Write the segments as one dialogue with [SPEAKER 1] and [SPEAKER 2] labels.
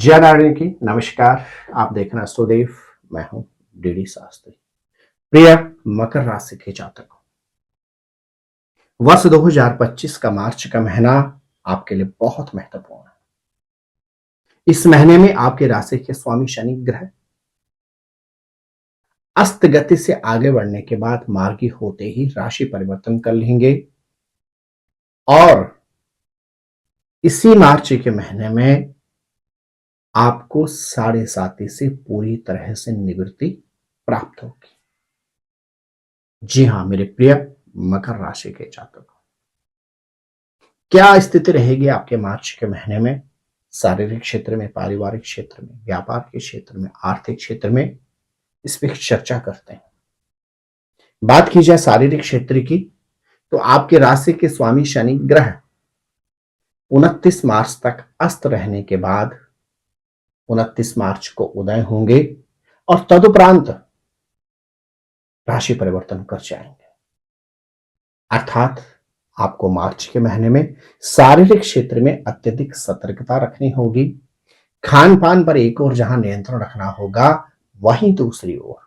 [SPEAKER 1] जय नारायण की नमस्कार। आप देखना सुदेव, मैं हूं डीडी शास्त्री। प्रिय मकर राशि के जातकों, वर्ष 2025 का मार्च का महीना आपके लिए बहुत महत्वपूर्ण है। इस महीने में आपके राशि के स्वामी शनि ग्रह अस्त गति से आगे बढ़ने के बाद मार्गी होते ही राशि परिवर्तन कर लेंगे और इसी मार्च के महीने में आपको 7.5 से पूरी तरह से निवृत्ति प्राप्त होगी। जी हां मेरे प्रिय मकर राशि के जातकों, क्या स्थिति रहेगी आपके मार्च के महीने में? शारीरिक क्षेत्र में, पारिवारिक क्षेत्र में, व्यापार के क्षेत्र में, आर्थिक क्षेत्र में, इस पर चर्चा करते हैं। बात की जाए शारीरिक क्षेत्र की, तो आपके राशि के स्वामी शनि ग्रह 29 मार्च तक अस्त रहने के बाद 29 मार्च को उदय होंगे और तदुपरांत राशि परिवर्तन कर जाएंगे। अर्थात आपको मार्च के महीने में शारीरिक क्षेत्र में अत्यधिक सतर्कता रखनी होगी। खान पान पर एक ओर जहां नियंत्रण रखना होगा, वहीं दूसरी ओर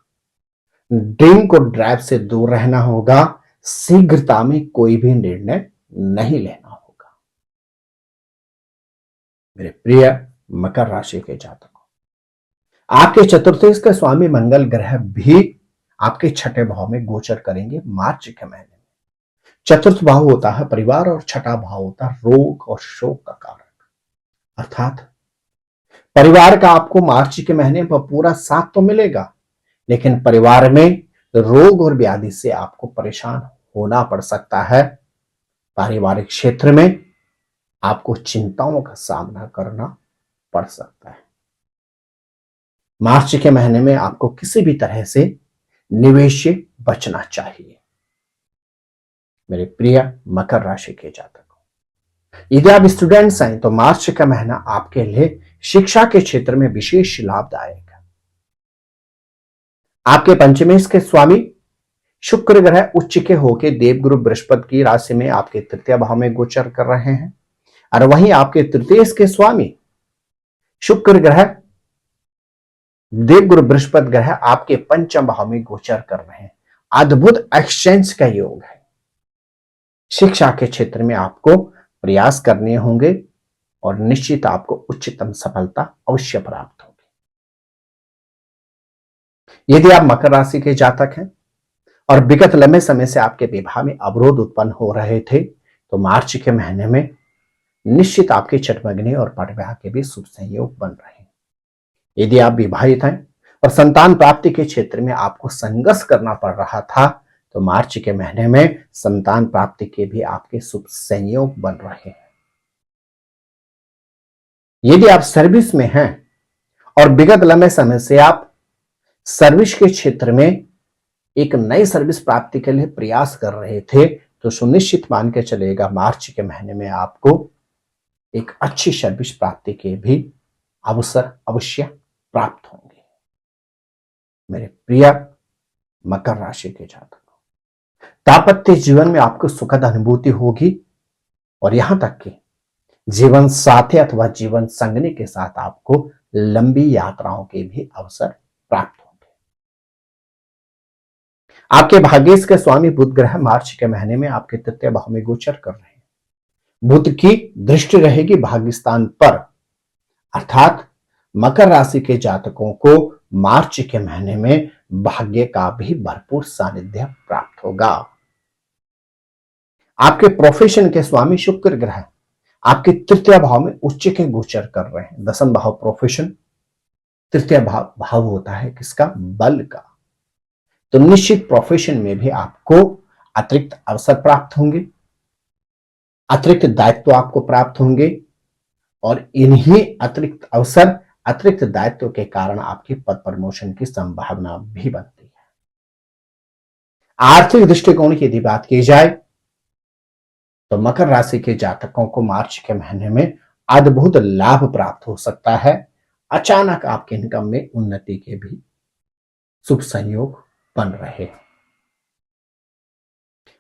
[SPEAKER 1] ड्रिंक और ड्राइव से दूर रहना होगा। शीघ्रता में कोई भी निर्णय नहीं लेना होगा। मेरे प्रिय मकर राशि के जातकों, आपके चतुर्थेश के स्वामी मंगल ग्रह भी आपके छठे भाव में गोचर करेंगे मार्च के महीने में। चतुर्थ भाव होता है परिवार और छठा भाव होता है रोग और शोक का कारक। अर्थात परिवार का आपको मार्च के महीने पर पूरा साथ तो मिलेगा, लेकिन परिवार में रोग और व्याधि से आपको परेशान होना पड़ सकता है। पारिवारिक क्षेत्र में आपको चिंताओं का सामना करना पड़ सकता है। मार्च के महीने में आपको किसी भी तरह से निवेश से बचना चाहिए। मेरे प्रिय मकर राशि के जातकों, यदि आप स्टूडेंट्स हैं तो मार्च का महीना आपके लिए शिक्षा के क्षेत्र में विशेष लाभदायक है। आपके पंचमेश के स्वामी शुक्र ग्रह उच्च के होके देवगुरु बृहस्पति की राशि में आपके तृतीय भाव में गोचर कर रहे हैं और वहीं आपके तृतीय के स्वामी शुक्र ग्रह देवगुरु बृहस्पति ग्रह आपके पंचम भाव में गोचर कर रहे हैं। अद्भुत एक्सचेंज का योग है। शिक्षा के क्षेत्र में आपको प्रयास करने होंगे और निश्चित आपको उच्चतम सफलता अवश्य प्राप्त होगी। यदि आप मकर राशि के जातक हैं और विगत लंबे समय से आपके विवाह में अवरोध उत्पन्न हो रहे थे, तो मार्च के महीने में निश्चित आपके चटमगनी और पटविवाह के भी शुभ संयोग बन रहे हैं। यदि आप विवाहित हैं और संतान प्राप्ति के क्षेत्र में आपको संघर्ष करना पड़ रहा था, तो मार्च के महीने में संतान प्राप्ति के भी आपके शुभ संयोग बन रहे हैं। यदि आप सर्विस में हैं और विगत लंबे समय से आप सर्विस के क्षेत्र में एक नई सर्विस प्राप्ति के लिए प्रयास कर रहे थे, तो सुनिश्चित मान के चलेगा मार्च के महीने में आपको एक अच्छी सर्विस प्राप्ति के भी अवसर अवश्य प्राप्त होंगे। मेरे प्रिय मकर राशि के जातकों, दाम्पत्य जीवन में आपको सुखद अनुभूति होगी और यहां तक कि जीवन साथी अथवा जीवन संगनी के साथ आपको लंबी यात्राओं के भी अवसर प्राप्त होंगे। आपके भाग्येश के स्वामी बुध ग्रह मार्च के महीने में आपके तृतीय भाव में गोचर कर रहे हैं। बुध की दृष्टि रहेगी भाग्यस्थान पर, अर्थात मकर राशि के जातकों को मार्च के महीने में भाग्य का भी भरपूर सानिध्य प्राप्त होगा। आपके प्रोफेशन के स्वामी शुक्र ग्रह आपके तृतीय भाव में उच्च के गोचर कर रहे हैं। दसम भाव प्रोफेशन, तृतीय भाव होता है किसका? बल का। तो निश्चित प्रोफेशन में भी आपको अतिरिक्त अवसर प्राप्त होंगे, अतिरिक्त दायित्व आपको प्राप्त होंगे और इन्हीं अतिरिक्त अवसर, अतिरिक्त दायित्व के कारण आपकी पद प्रमोशन की संभावना भी बनती है। आर्थिक दृष्टिकोण की यदि बात की जाए तो मकर राशि के जातकों को मार्च के महीने में अद्भुत लाभ प्राप्त हो सकता है। अचानक आपके इनकम में उन्नति के भी शुभ संयोग बन रहे हैं।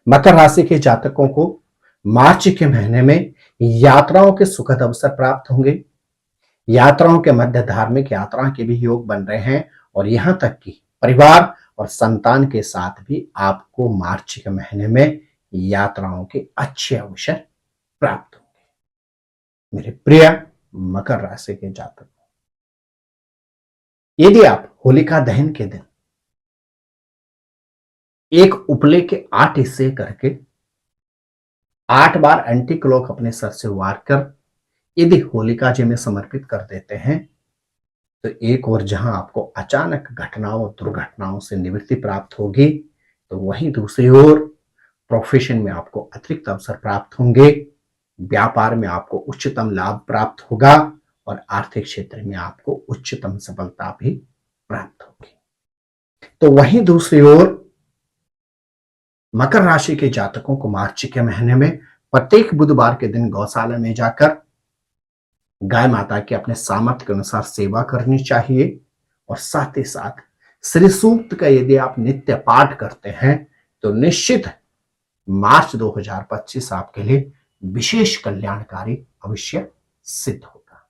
[SPEAKER 1] मकर राशि के जातकों को मार्च के महीने में यात्राओं के सुखद अवसर प्राप्त होंगे। यात्राओं के मध्य धार्मिक यात्रा के भी योग बन रहे हैं और यहां तक कि परिवार और संतान के साथ भी आपको मार्च के महीने में यात्राओं के अच्छे अवसर प्राप्त होंगे। मेरे प्रिय मकर राशि के जातक, यदि आप होलिका दहन के दिन एक उपले के 8 हिस्से करके 8 बार एंटी क्लॉक अपने सर से वार कर यदि होलिका जी में समर्पित कर देते हैं तो एक ओर जहां आपको अचानक घटनाओं और दुर्घटनाओं से निवृत्ति प्राप्त होगी, तो वहीं दूसरी ओर प्रोफेशन में आपको अतिरिक्त अवसर प्राप्त होंगे, व्यापार में आपको उच्चतम लाभ प्राप्त होगा और आर्थिक क्षेत्र में आपको उच्चतम सफलता भी प्राप्त होगी। तो वहीं दूसरी ओर मकर राशि के जातकों को मार्च के महीने में प्रत्येक बुधवार के दिन गौशाला में जाकर गाय माता की अपने सामर्थ्य के अनुसार सेवा करनी चाहिए और साथ ही साथ श्री सूक्त का यदि आप नित्य पाठ करते हैं तो निश्चित मार्च 2025 आपके लिए विशेष कल्याणकारी अवश्य सिद्ध होगा।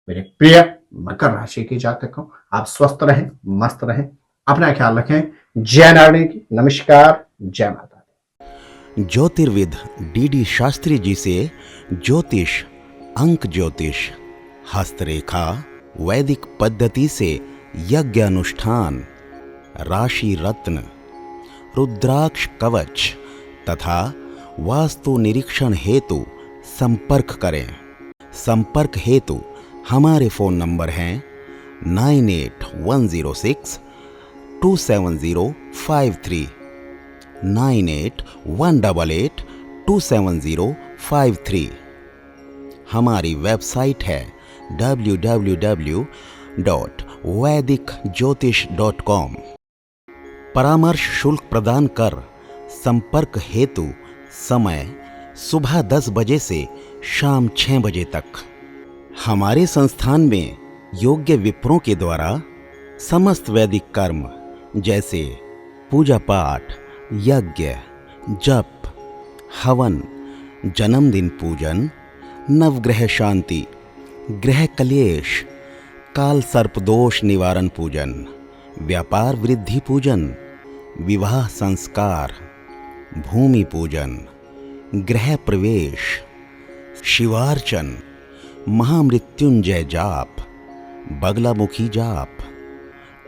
[SPEAKER 1] मेरे प्रिय मकर राशि के जातकों, आप स्वस्थ रहें, मस्त रहें, अपना ख्याल रखें। जय नारायण की नमस्कार, जय माता दी।
[SPEAKER 2] ज्योतिर्विद डीडी शास्त्री जी से ज्योतिष, अंक ज्योतिष, हस्तरेखा, वैदिक पद्धति से यज्ञ अनुष्ठान, राशि रत्न, रुद्राक्ष कवच तथा वास्तु निरीक्षण हेतु संपर्क करें। संपर्क हेतु हमारे फोन नंबर हैं 9811062705 9818827053। हमारी वेबसाइट है www.vedicjyotish.com। परामर्श शुल्क प्रदान कर संपर्क हेतु समय सुबह 10 बजे से शाम 6 बजे तक। हमारे संस्थान में योग्य विप्रों के द्वारा समस्त वैदिक कर्म जैसे पूजा पाठ, यज्ञ, जप, हवन, जन्मदिन पूजन, नवग्रह शांति, ग्रह कलेश, काल सर्पदोष निवारण पूजन, व्यापार वृद्धि पूजन, विवाह संस्कार, भूमि पूजन, गृह प्रवेश, शिवार्चन, महामृत्युंजय जाप, बगलामुखी जाप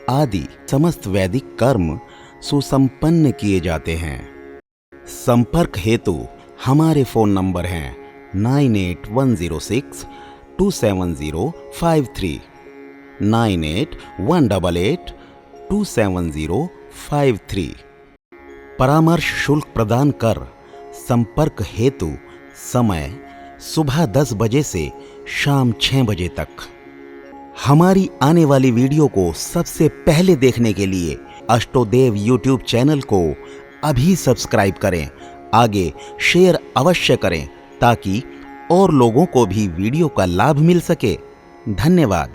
[SPEAKER 2] आदि समस्त वैदिक कर्म सुसंपन्न किए जाते हैं। संपर्क हेतु हमारे फोन नंबर हैं 9810627053, 9818827053। परामर्श शुल्क प्रदान कर संपर्क हेतु समय सुबह 10 बजे से शाम 6 बजे तक। हमारी आने वाली वीडियो को सबसे पहले देखने के लिए अष्टोदेव यूट्यूब चैनल को अभी सब्सक्राइब करें। आगे शेयर अवश्य करें ताकि और लोगों को भी वीडियो का लाभ मिल सके। धन्यवाद।